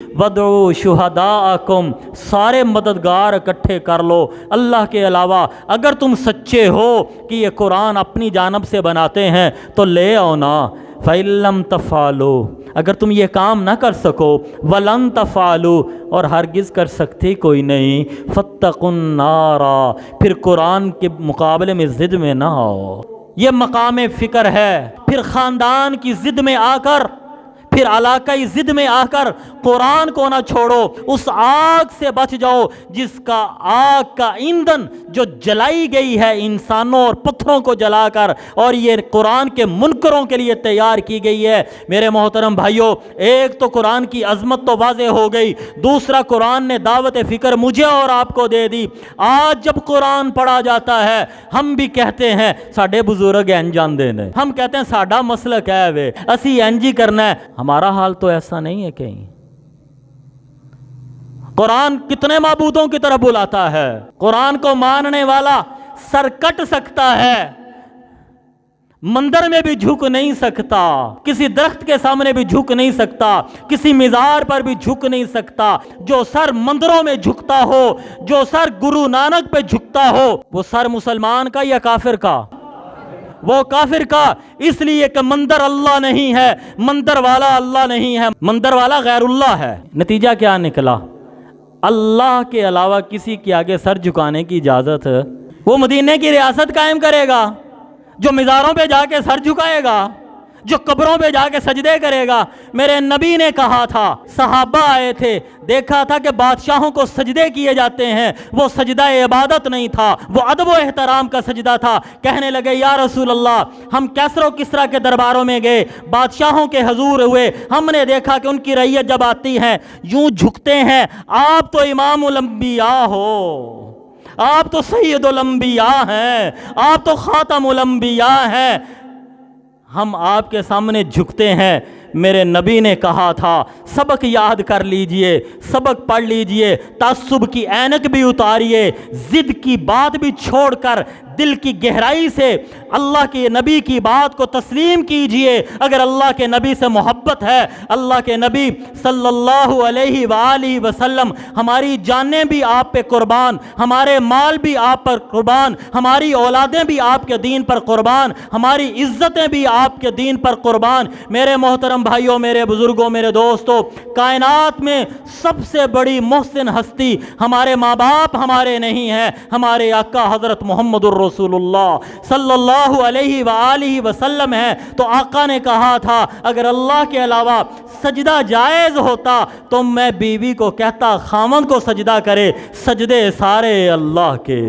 वदउ शुहदाअकुम, सारे मददगार इकट्ठे कर लो अल्लाह के अलावा। अगर तुम सच्चे हो कि ये कुरान अपनी जानब से बनाते हैं तो ले आओ ना। फ़इल्लम तफ़ालू, अगर तुम ये काम ना कर सको, वलन तफ़ालू, और हरगिज़ कर सकते कोई नहीं, फ़त्तकुन नारा, फिर कुरान के मुकाबले में ज़िद में ना आओ। ये मकाम फ़िक्र है। फिर ख़ानदान की ज़िद में आकर, फिर इलाकाई ज़िद में आकर कुरान को ना छोड़ो, उस आग से बच जाओ जिसका आग का ईंधन जो जलाई गई है इंसानों और पत्थरों को जलाकर, और ये कुरान के मुनकरों के लिए तैयार की गई है। मेरे मोहतरम भाइयों, एक तो कुरान की अज़मत तो वाज़ेह हो गई, दूसरा कुरान ने दावत फ़िक्र मुझे और आपको दे दी। आज जब कुरान पढ़ा जाता है हम भी कहते हैं साडे बुजुर्ग इंज जांदे ने, हम कहते हैं साडा मसलक है वे, असी इंज ही करना है। हमारा हाल तो ऐसा नहीं है। कहीं कुरान कितने माबूदों की तरफ बुलाता है। कुरान को मानने वाला सर कट सकता है, मंदिर में भी झुक नहीं सकता, किसी दरख्त के सामने भी झुक नहीं सकता, किसी मिज़ार पर भी झुक नहीं सकता। जो सर मंदिरों में झुकता हो, जो सर गुरु नानक पे झुकता हो, वो सर मुसलमान का या काफिर का? वो काफिर का। इसलिए कि मंदिर अल्लाह नहीं है, मंदिर वाला अल्लाह नहीं है, मंदिर वाला गैरुल्लाह है। नतीजा क्या निकला? अल्लाह के अलावा किसी के आगे सर झुकाने की इजाज़त? वो मदीने की रियासत कायम करेगा जो मिज़ारों पे जाके सर झुकाएगा, जो कब्रों पे जाके सजदे करेगा? मेरे नबी ने कहा था, सहाबा आए थे, देखा था कि बादशाहों को सजदे किए जाते हैं, वो सजदा इबादत नहीं था, वो अदब व एहतराम का सजदा था। कहने लगे या रसूल अल्लाह, हम कैसरो किसरा के दरबारों में गए, बादशाहों के हजूर हुए, हमने देखा कि उनकी रैयत जब आती है यूं झुकते हैं। आप तो इमामुल अंबिया हो, आप तो सैयदुल अंबिया हैं, आप तो खातमुल अंबिया हैं, हम आपके सामने झुकते हैं। मेरे नबी ने कहा था सबक याद कर लीजिए, सबक पढ़ लीजिए, तासुब की ऐनक भी उतारिए, ज़िद की बात भी छोड़कर दिल की गहराई से अल्लाह के नबी की बात को तस्लीम कीजिए। अगर अल्लाह के नबी से मोहब्बत है, अल्लाह के नबी सल्लल्लाहु अलैहि वालिहि वसल्लम, हमारी जानें भी आप पे कुर्बान, हमारे माल भी आप पर कुर्बान, हमारी औलादें भी आपके दीन पर कुर्बान, हमारी इज्जतें भी आपके दीन पर कुर्बान। मेरे मोहतरम भाइयों, मेरे बुजुर्गों, मेरे दोस्तों, कायनात में सबसे बड़ी मोहसिन हस्ती हमारे माँ बाप हमारे नहीं हैं, हमारे आका हज़रत मोहम्मदुर रसूलुल्लाह सल्लल्लाहु अलैहि वालिहि वसल्लम है। तो आका ने कहा था अगर अल्लाह के अलावा सजदा जायज़ होता तो मैं बीवी को कहता खामन को सजदा करे, सजदे सारे अल्लाह के।